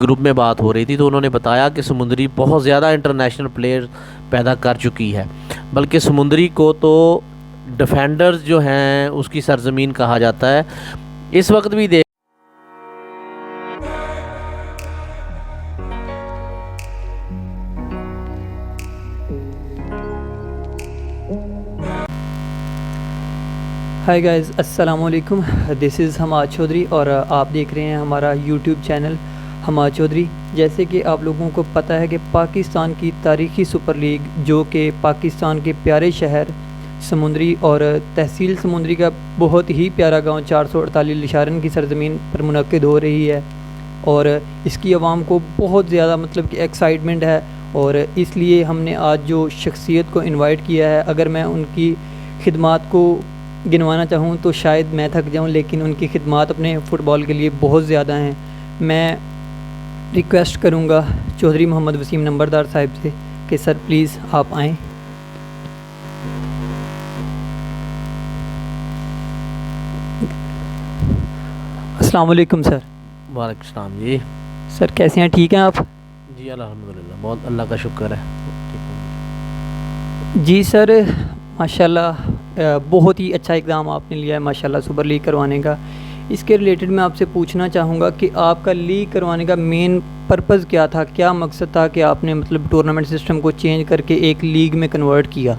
Group میں بات ہو رہی تھی تو انہوں نے بتایا کہ سمندری بہت زیادہ انٹرنیشنل پلیئر پیدا کر چکی ہے، بلکہ سمندری کو تو ڈیفینڈرز جو ہیں اس کی سرزمین کہا جاتا ہے۔ اس وقت بھی دیکھ ہائی گائز، السلام علیکم، دس از حماد چودھری اور آپ دیکھ رہے ہیں ہمارا یوٹیوب چینل حماد چودھری۔ جیسے کہ آپ لوگوں کو پتہ ہے کہ پاکستان کی تاریخی سپر لیگ جو کہ پاکستان کے پیارے شہر سمندری اور تحصیل سمندری کا بہت ہی پیارا گاؤں 448 لشارن کی سرزمین پر منعقد ہو رہی ہے، اور اس کی عوام کو بہت زیادہ کہ ایکسائٹمنٹ ہے، اور اس لیے ہم نے آج جو شخصیت کو انوائٹ کیا ہے، اگر میں ان کی خدمات کو گنوانا چاہوں تو شاید میں تھک جاؤں، لیکن ان کی خدمات اپنے فٹ بال کے لیے بہت زیادہ ہیں۔ میں ریکویسٹ کروں گا چودھری محمد وسیم نمبردار صاحب سے کہ سر پلیز آپ آئیں۔ السلام علیکم سر۔ وعلیکم السلام جی۔ سر کیسے ہیں، ٹھیک ہیں آپ؟ جی الحمدللہ، بہت اللہ کا شکر ہے۔ جی سر، ماشاءاللہ بہت ہی اچھا اقدام آپ نے لیا ہے ماشاءاللہ سپر لیگ کروانے کا۔ اس کے ریلیٹڈ میں آپ سے پوچھنا چاہوں گا کہ آپ کا لیگ کروانے کا مین پرپز کیا تھا، کیا مقصد تھا کہ آپ نے ٹورنامنٹ سسٹم کو چینج کر کے ایک لیگ میں کنورٹ کیا؟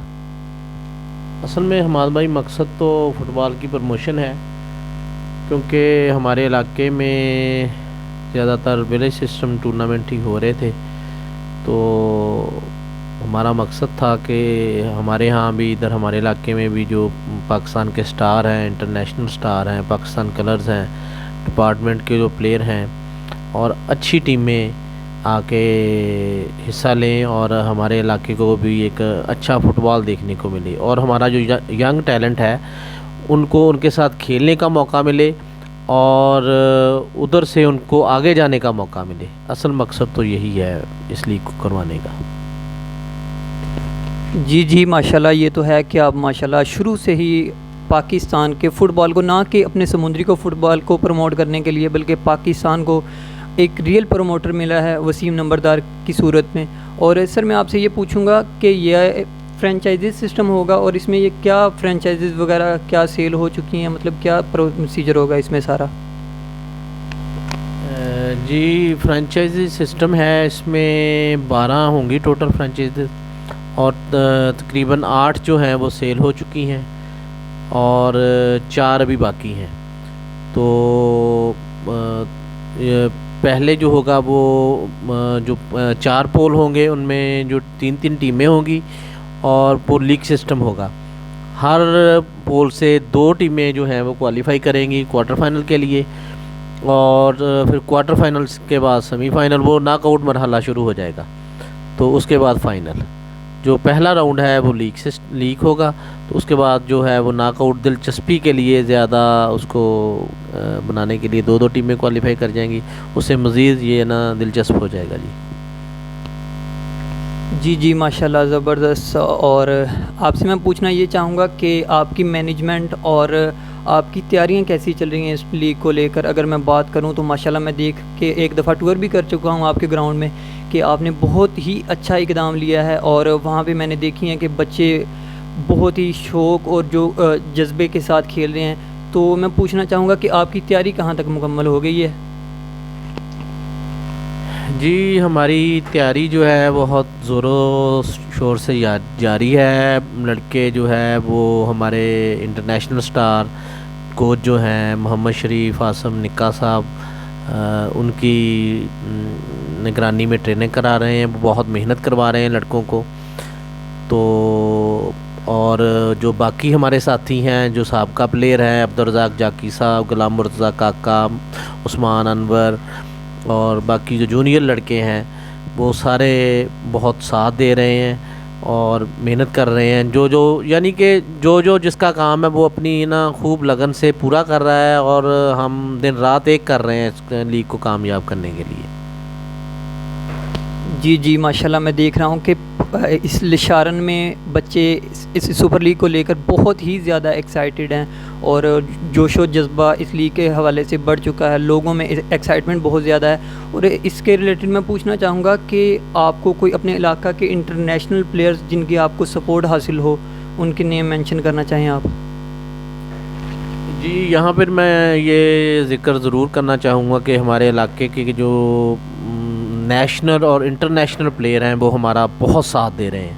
اصل میں ہمارا بھائی مقصد تو فٹ بال کی پروموشن ہے، کیونکہ ہمارے علاقے میں زیادہ تر ولیج سسٹم ٹورنامنٹ ہی ہو رہے تھے، تو ہمارا مقصد تھا کہ ہمارے ہاں بھی ادھر ہمارے علاقے میں بھی جو پاکستان کے سٹار ہیں، انٹرنیشنل سٹار ہیں، پاکستان کلرز ہیں، ڈپارٹمنٹ کے جو پلیئر ہیں، اور اچھی ٹیمیں آ کے حصہ لیں اور ہمارے علاقے کو بھی ایک اچھا فٹ بال دیکھنے کو ملے، اور ہمارا جو ینگ ٹیلنٹ ہے ان کو ان کے ساتھ کھیلنے کا موقع ملے اور ادھر سے ان کو آگے جانے کا موقع ملے۔ اصل مقصد تو یہی ہے اس لیگ کو کروانے کا۔ جی ماشاءاللہ، یہ تو ہے کہ آپ ماشاءاللہ شروع سے ہی پاکستان کے فٹ بال کو، نہ کہ اپنے سمندری کو فٹ بال کو پروموٹ کرنے کے لیے، بلکہ پاکستان کو ایک ریئل پروموٹر ملا ہے وسیم نمبردار کی صورت میں۔ اور سر میں آپ سے یہ پوچھوں گا کہ یہ فرینچائزز سسٹم ہوگا، اور اس میں یہ کیا فرینچائزز وغیرہ کیا سیل ہو چکی ہیں، کیا پروسیجر ہوگا اس میں سارا؟ جی فرینچائزی سسٹم ہے، اس میں 12 ہوں گی ٹوٹل فرینچائزز، اور تقریباً 8 جو ہیں وہ سیل ہو چکی ہیں اور 4 ابھی باقی ہیں۔ تو پہلے جو ہوگا وہ جو 4 پول ہوں گے ان میں جو 3 ٹیمیں ہوں گی، اور وہ لیگ سسٹم ہوگا۔ ہر پول سے 2 ٹیمیں جو ہیں وہ کوالیفائی کریں گی کوارٹر فائنل کے لیے، اور پھر کوارٹر فائنلز کے بعد سیمی فائنل، وہ ناک آؤٹ مرحلہ شروع ہو جائے گا، تو اس کے بعد فائنل۔ جو پہلا راؤنڈ ہے وہ لیگ ہوگا، تو اس کے بعد جو ہے وہ ناک آؤٹ دلچسپی کے لیے زیادہ اس کو بنانے کے لیے 2 ٹیمیں کوالیفائی کر جائیں گی، اس سے مزید یہ نا دلچسپ ہو جائے گا جی۔ جی ماشاءاللہ زبردست۔ اور آپ سے میں پوچھنا یہ چاہوں گا کہ آپ کی مینجمنٹ اور آپ کی تیاریاں کیسی چل رہی ہیں اس لیگ کو لے کر؟ اگر میں بات کروں تو ماشاءاللہ میں دیکھ کے ایک دفعہ ٹور بھی کر چکا ہوں آپ کے گراؤنڈ میں، کہ آپ نے بہت ہی اچھا اقدام لیا ہے، اور وہاں پہ میں نے دیکھی ہیں کہ بچے بہت ہی شوق اور جو جذبے کے ساتھ کھیل رہے ہیں۔ تو میں پوچھنا چاہوں گا کہ آپ کی تیاری کہاں تک مکمل ہو گئی ہے؟ جی ہماری تیاری جو ہے بہت زور و شور سے جاری ہے۔ لڑکے جو ہے وہ ہمارے انٹرنیشنل سٹار کوچ جو ہیں محمد شریف آصم نکا صاحب، ان کی نگرانی میں ٹریننگ کرا رہے ہیں، بہت محنت کروا رہے ہیں لڑکوں کو۔ تو اور جو باقی ہمارے ساتھی ہیں جو سابقہ پلیئر ہیں، عبدالرزاق جاکی صاحب، غلام مرتضیٰ کاکا، عثمان انور، اور باقی جو جونیئر لڑکے ہیں وہ سارے بہت ساتھ دے رہے ہیں اور محنت کر رہے ہیں۔ یعنی کہ جو جس کا کام ہے وہ اپنی نا خوب لگن سے پورا کر رہا ہے، اور ہم دن رات ایک کر رہے ہیں اس لیگ کو کامیاب کرنے کے لیے۔ جی ماشاءاللہ میں دیکھ رہا ہوں کہ اس لشارن میں بچے اس سپر لیگ کو لے کر بہت ہی زیادہ ایکسائٹیڈ ہیں اور جوش و جذبہ اس لیگ کے حوالے سے بڑھ چکا ہے، لوگوں میں ایکسائٹمنٹ بہت زیادہ ہے۔ اور اس کے ریلیٹڈ میں پوچھنا چاہوں گا کہ آپ کو کوئی اپنے علاقہ کے انٹرنیشنل پلیئرز جن کی آپ کو سپورٹ حاصل ہو، ان کے نیم مینشن کرنا چاہیں آپ؟ جی، یہاں پر میں یہ ذکر ضرور کرنا چاہوں گا کہ ہمارے علاقے کے جو نیشنل اور انٹرنیشنل پلیئر ہیں وہ ہمارا بہت ساتھ دے رہے ہیں۔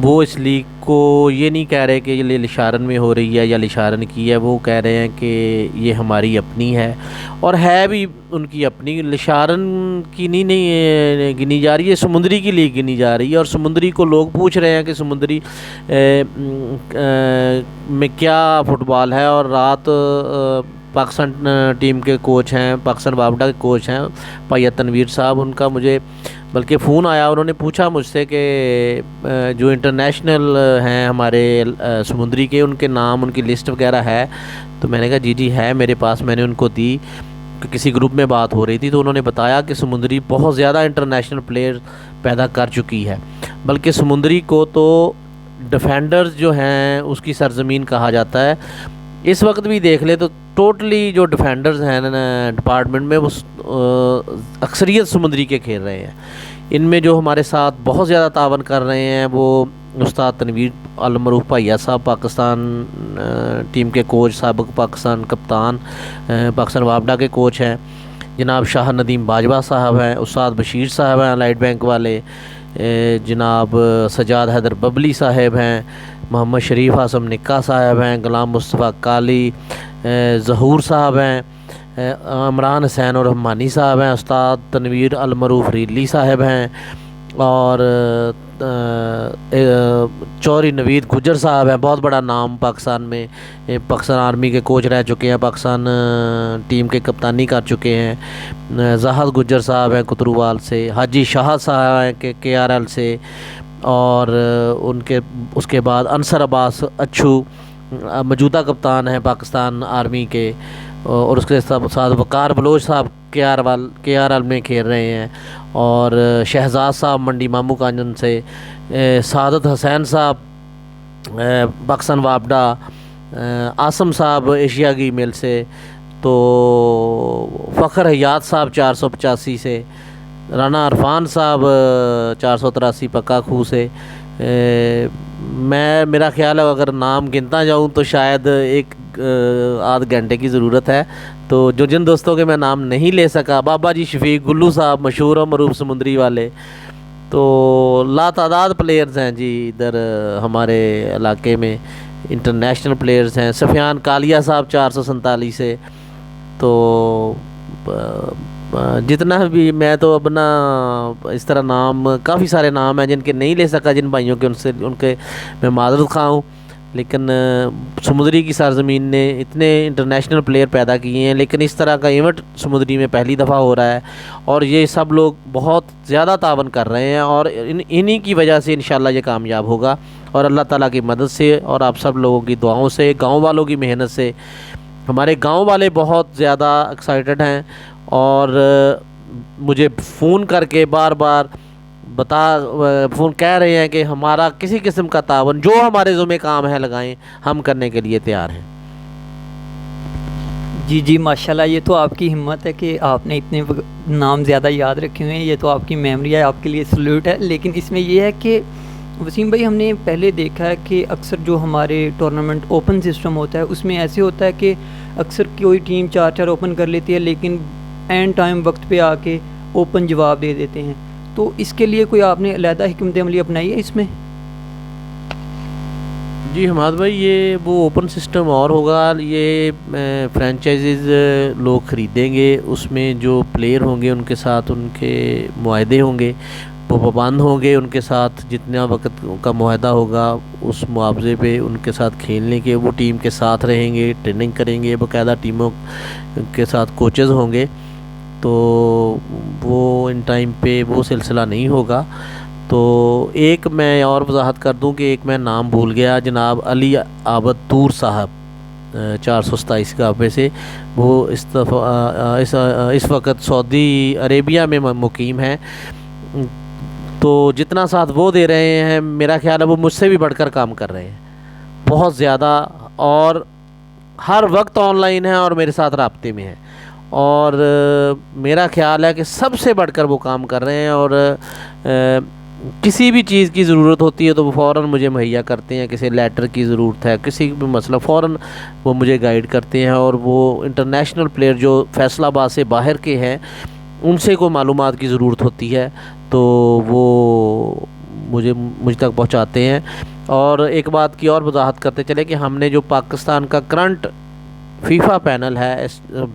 وہ اس لیگ کو یہ نہیں کہہ رہے کہ یہ لشارن میں ہو رہی ہے یا لشارن کی ہے، وہ کہہ رہے ہیں کہ یہ ہماری اپنی ہے، اور ہے بھی ان کی اپنی۔ لشارن کی نہیں گنی جا رہی ہے، سمندری کی لیگ گنی جا رہی ہے، اور سمندری کو لوگ پوچھ رہے ہیں کہ سمندری میں کیا فٹ بال ہے۔ اور رات پاکستان ٹیم کے کوچ ہیں، پاکستان وابڈا کے کوچ ہیں پائیا تنویر صاحب، ان کا مجھے بلکہ فون آیا، انہوں نے پوچھا مجھ سے کہ جو انٹرنیشنل ہیں ہمارے سمندری کے، ان کے نام، ان کی لسٹ وغیرہ ہے؟ تو میں نے کہا جی ہے میرے پاس، میں نے ان کو دی کہ کسی گروپ میں بات ہو رہی تھی، تو انہوں نے بتایا کہ سمندری بہت زیادہ انٹرنیشنل پلیئر پیدا کر چکی ہے، بلکہ سمندری کو تو ڈیفینڈرز جو ہیں اس کی سرزمین کہا جاتا ہے۔ اس وقت بھی دیکھ لے تو ٹوٹلی جو ڈیفینڈرز ہیں ڈپارٹمنٹ میں وہ اکثریت سمندری کے کھیل رہے ہیں۔ ان میں جو ہمارے ساتھ بہت زیادہ تعاون کر رہے ہیں وہ استاد تنویر المعروف بھائیا صاحب، پاکستان ٹیم کے کوچ، سابق پاکستان کپتان، پاکستان وابڈا کے کوچ ہیں، جناب شاہ ندیم باجوہ صاحب ہیں، استاد بشیر صاحب ہیں لائٹ بینک والے، جناب سجاد حیدر ببلی صاحب ہیں، محمد شریف اعظم نکا صاحب ہیں، غلام مصطفیٰ کالی، ظہور صاحب ہیں، عمران حسین اور رحمانی صاحب ہیں، استاد تنویر المعروف ریلی صاحب ہیں، اور چوری نوید گجر صاحب ہیں، بہت بڑا نام پاکستان میں، پاکستان آرمی کے کوچ رہ چکے ہیں، پاکستان ٹیم کے کپتانی کر چکے ہیں۔ زاہد گجر صاحب ہیں کتروال سے، حاجی شاہ صاحب ہیں کے آر ایل سے، اور ان کے اس کے بعد انصر عباس اچھو موجودہ کپتان ہیں پاکستان آرمی کے، اور اس کے ساتھ وقار بلوچ صاحب کے آر ایل میں کھیل رہے ہیں، اور شہزاد صاحب منڈی مامو کانجن سے، سعادت حسین صاحب پاکستان وابڈا، عاصم صاحب ایشیا کی میل سے، تو فخر حیات صاحب 485 سے، رانا عرفان صاحب 483 پکا کھو سے۔ میرا خیال ہے اگر نام گنتا جاؤں تو شاید ایک آدھ گھنٹے کی ضرورت ہے، تو جن دوستوں کے میں نام نہیں لے سکا، بابا جی شفیق گلو صاحب مشہور و معروف سمندری والے، تو لا تعداد پلیئرز ہیں جی ادھر ہمارے علاقے میں، انٹرنیشنل پلیئرز ہیں۔ سفیان کالیہ صاحب 447 سے، تو جتنا بھی میں تو اپنا اس طرح نام، کافی سارے نام ہیں جن کے نہیں لے سکا جن بھائیوں کے، ان کے میں معذرت خواہ ہوں، لیکن سمندری کی سرزمین نے اتنے انٹرنیشنل پلیئر پیدا کیے ہیں، لیکن اس طرح کا ایونٹ سمندری میں پہلی دفعہ ہو رہا ہے، اور یہ سب لوگ بہت زیادہ تعاون کر رہے ہیں، اور انہی کی وجہ سے انشاءاللہ یہ کامیاب ہوگا، اور اللہ تعالیٰ کی مدد سے اور آپ سب لوگوں کی دعاؤں سے، گاؤں والوں کی محنت سے۔ ہمارے گاؤں والے بہت زیادہ ایکسائٹڈ ہیں، اور مجھے فون کر کے بار بار فون کہہ رہے ہیں کہ ہمارا کسی قسم کا تعاون جو ہمارے ذمہ کام ہے لگائیں، ہم کرنے کے لیے تیار ہیں۔ جی ماشاءاللہ، یہ تو آپ کی ہمت ہے کہ آپ نے اتنے نام زیادہ یاد رکھے ہوئے ہیں، یہ تو آپ کی میموری ہے، آپ کے لیے سلوٹ ہے۔ لیکن اس میں یہ ہے کہ وسیم بھائی، ہم نے پہلے دیکھا ہے کہ اکثر جو ہمارے ٹورنامنٹ اوپن سسٹم ہوتا ہے اس میں ایسے ہوتا ہے کہ اکثر کوئی ٹیم 4 اوپن کر لیتی ہے، لیکن اینڈ ٹائم وقت پہ آ کے اوپن جواب دے دیتے ہیں، تو اس کے لیے کوئی آپ نے علیحدہ حکمت عملی اپنائی ہے اس میں؟ جی حماد بھائی، یہ وہ اوپن سسٹم اور ہوگا، یہ فرینچائزز لوگ خریدیں گے، اس میں جو پلیئر ہوں گے ان کے ساتھ ان کے معاہدے ہوں گے، وہ پابند ہوں گے، ان کے ساتھ جتنا وقت کا معاہدہ ہوگا اس معاوضے پہ ان کے ساتھ کھیلنے کے، وہ ٹیم کے ساتھ رہیں گے، ٹریننگ کریں گے، باقاعدہ ٹیموں کے ساتھ کوچز ہوں گے، تو وہ ان ٹائم پہ وہ سلسلہ نہیں ہوگا۔ تو ایک میں اور وضاحت کر دوں کہ ایک میں نام بھول گیا، جناب علی عابد طور صاحب 427 گاپے سے، وہ اس وقت سعودی عربیہ میں مقیم ہیں۔ تو جتنا ساتھ وہ دے رہے ہیں میرا خیال ہے وہ مجھ سے بھی بڑھ کر کام کر رہے ہیں بہت زیادہ، اور ہر وقت آن لائن ہے اور میرے ساتھ رابطے میں ہے، اور میرا خیال ہے کہ سب سے بڑھ کر وہ کام کر رہے ہیں، اور کسی بھی چیز کی ضرورت ہوتی ہے تو وہ فوراً مجھے مہیا کرتے ہیں، کسی لیٹر کی ضرورت ہے، کسی بھی مسئلہ فوراً وہ مجھے گائیڈ کرتے ہیں، اور وہ انٹرنیشنل پلیئر جو فیصل آباد سے باہر کے ہیں ان سے کوئی معلومات کی ضرورت ہوتی ہے تو وہ مجھ تک پہنچاتے ہیں۔ اور ایک بات کی اور وضاحت کرتے چلے کہ ہم نے جو پاکستان کا کرنٹ فیفا پینل ہے،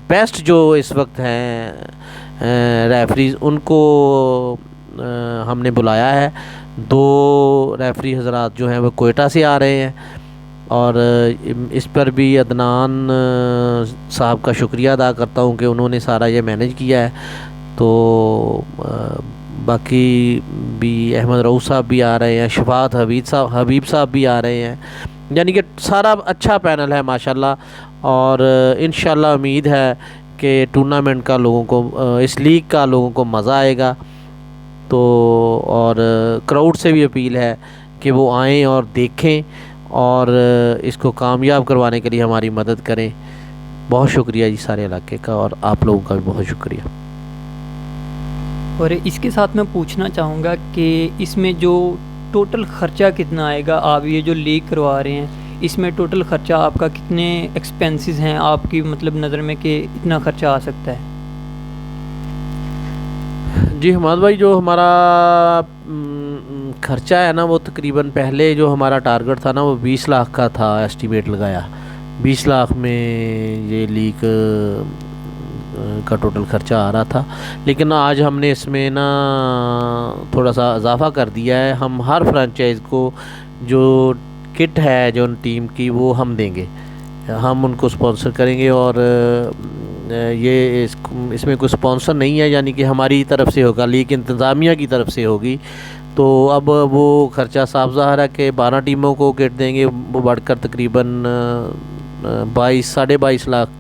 بیسٹ جو اس وقت ہیں ریفریز، ان کو ہم نے بلایا ہے۔ 2 ریفری حضرات جو ہیں وہ کوئٹہ سے آ رہے ہیں، اور اس پر بھی عدنان صاحب کا شکریہ ادا کرتا ہوں کہ انہوں نے سارا یہ مینیج کیا ہے۔ تو باقی بھی احمد رؤوف صاحب بھی آ رہے ہیں، شفاعت حبیب صاحب بھی آ رہے ہیں، یعنی کہ سارا اچھا پینل ہے ماشاءاللہ، اور انشاءاللہ امید ہے کہ ٹورنامنٹ کا لوگوں کو، اس لیگ کا لوگوں کو مزہ آئے گا۔ تو اور کراؤڈ سے بھی اپیل ہے کہ وہ آئیں اور دیکھیں اور اس کو کامیاب کروانے کے لیے ہماری مدد کریں۔ بہت شکریہ جی سارے علاقے کا، اور آپ لوگوں کا بھی بہت شکریہ۔ اور اس کے ساتھ میں پوچھنا چاہوں گا کہ اس میں جو ٹوٹل خرچہ کتنا آئے گا، آپ یہ جو لیگ کروا رہے ہیں اس میں ٹوٹل خرچہ آپ کا کتنے ایکسپینسز ہیں آپ کی مطلب نظر میں کہ اتنا خرچہ آ سکتا ہے؟ جی حماد بھائی، جو ہمارا خرچہ ہے نا وہ تقریباً پہلے جو ہمارا ٹارگٹ تھا نا وہ 20 لاکھ کا تھا، ایسٹیمیٹ لگایا 20 لاکھ میں یہ لیگ کا ٹوٹل خرچہ آ رہا تھا، لیکن آج ہم نے اس میں نا تھوڑا سا اضافہ کر دیا ہے۔ ہم ہر فرانچائز کو جو کٹ ہے جو ان ٹیم کی وہ ہم دیں گے، ہم ان کو سپانسر کریں گے، اور یہ اس میں کوئی سپانسر نہیں ہے، یعنی کہ ہماری طرف سے ہوگا، لیگ انتظامیہ کی طرف سے ہوگی۔ تو اب وہ خرچہ صاف ظاہر ہے کہ 12 ٹیموں کو کٹ دیں گے، وہ بڑھ کر تقریباً 22 لاکھ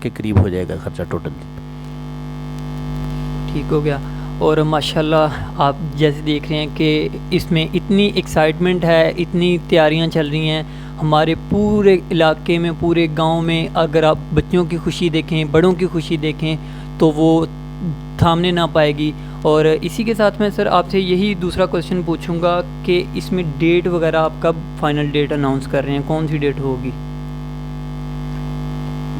کے قریب ہو جائے گا خرچہ ٹوٹل۔ ٹھیک ہو گیا۔ اور ماشاءاللہ آپ جیسے دیکھ رہے ہیں کہ اس میں اتنی ایکسائٹمنٹ ہے، اتنی تیاریاں چل رہی ہیں ہمارے پورے علاقے میں، پورے گاؤں میں۔ اگر آپ بچوں کی خوشی دیکھیں، بڑوں کی خوشی دیکھیں تو وہ تھامنے نہ پائے گی۔ اور اسی کے ساتھ میں سر آپ سے یہی دوسرا کویشچن پوچھوں گا کہ اس میں ڈیٹ وغیرہ آپ کب فائنل ڈیٹ اناؤنس کر رہے ہیں، کون سی ڈیٹ ہوگی؟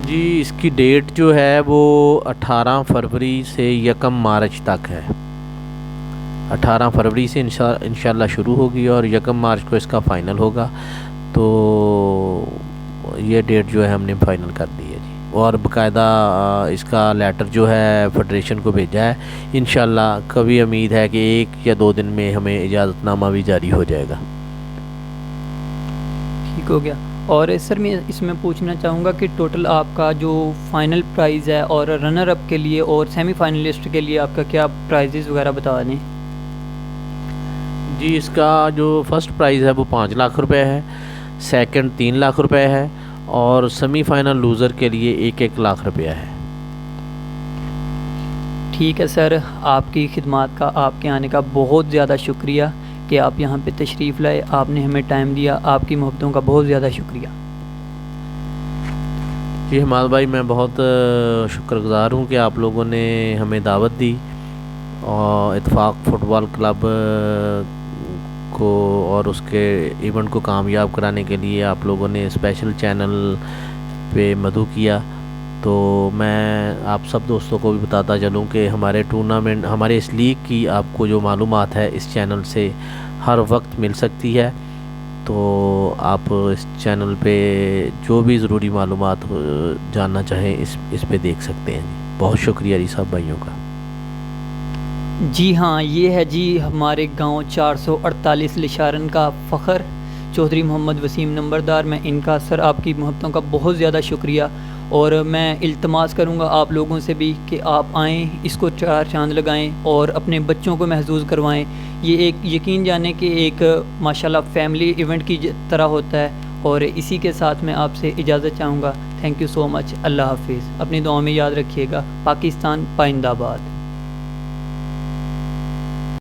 جی اس کی ڈیٹ جو ہے وہ 18 فروری سے 1 مارچ تک ہے۔ 18 فروری سے انشاءاللہ شروع ہوگی اور 1 مارچ کو اس کا فائنل ہوگا۔ تو یہ ڈیٹ جو ہے ہم نے فائنل کر دی ہے جی، اور باقاعدہ اس کا لیٹر جو ہے فیڈریشن کو بھیجا ہے۔ انشاءاللہ کبھی امید ہے کہ 1 یا 2 دن میں ہمیں اجازت نامہ بھی جاری ہو جائے گا۔ ٹھیک ہو گیا۔ اور سر میں اس میں پوچھنا چاہوں گا کہ ٹوٹل آپ کا جو فائنل پرائز ہے اور رنر اپ کے لیے اور سیمی فائنلسٹ کے لیے آپ کا کیا پرائزز وغیرہ بتا دیں؟ جی اس کا جو فرسٹ پرائز ہے وہ 5 لاکھ روپے ہے، سیکنڈ 3 لاکھ روپے ہے، اور سیمی فائنل لوزر کے لیے 1 لاکھ روپیہ ہے۔ ٹھیک ہے سر، آپ کی خدمات کا، آپ کے آنے کا بہت زیادہ شکریہ کہ آپ یہاں پہ تشریف لائے، آپ نے ہمیں ٹائم دیا، آپ کی محبتوں کا بہت زیادہ شکریہ۔ جی حماد بھائی میں بہت شکر گزار ہوں کہ آپ لوگوں نے ہمیں دعوت دی، اور اتفاق فٹ بال کلب کو اور اس کے ایونٹ کو کامیاب کرانے کے لیے آپ لوگوں نے اسپیشل چینل پہ مدعو کیا۔ تو میں آپ سب دوستوں کو بھی بتاتا چلوں کہ ہمارے ٹورنامنٹ، ہمارے اس لیگ کی آپ کو جو معلومات ہے اس چینل سے ہر وقت مل سکتی ہے۔ تو آپ اس چینل پہ جو بھی ضروری معلومات جاننا چاہیں اس پہ دیکھ سکتے ہیں۔ بہت شکریہ جی سب بھائیوں کا۔ جی ہاں، یہ ہے جی ہمارے گاؤں 448 لشارن کا فخر چودھری محمد وسیم نمبردار۔ میں ان کا سر آپ کی محبتوں کا بہت زیادہ شکریہ، اور میں التماس کروں گا آپ لوگوں سے بھی کہ آپ آئیں، اس کو 4 چاند لگائیں اور اپنے بچوں کو محظوظ کروائیں۔ یہ ایک یقین جانے کہ ایک ماشاءاللہ فیملی ایونٹ کی طرح ہوتا ہے۔ اور اسی کے ساتھ میں آپ سے اجازت چاہوں گا۔ تھینک یو سو مچ۔ اللہ حافظ۔ اپنی دعاؤں میں یاد رکھیے گا۔ پاکستان پائندہ باد۔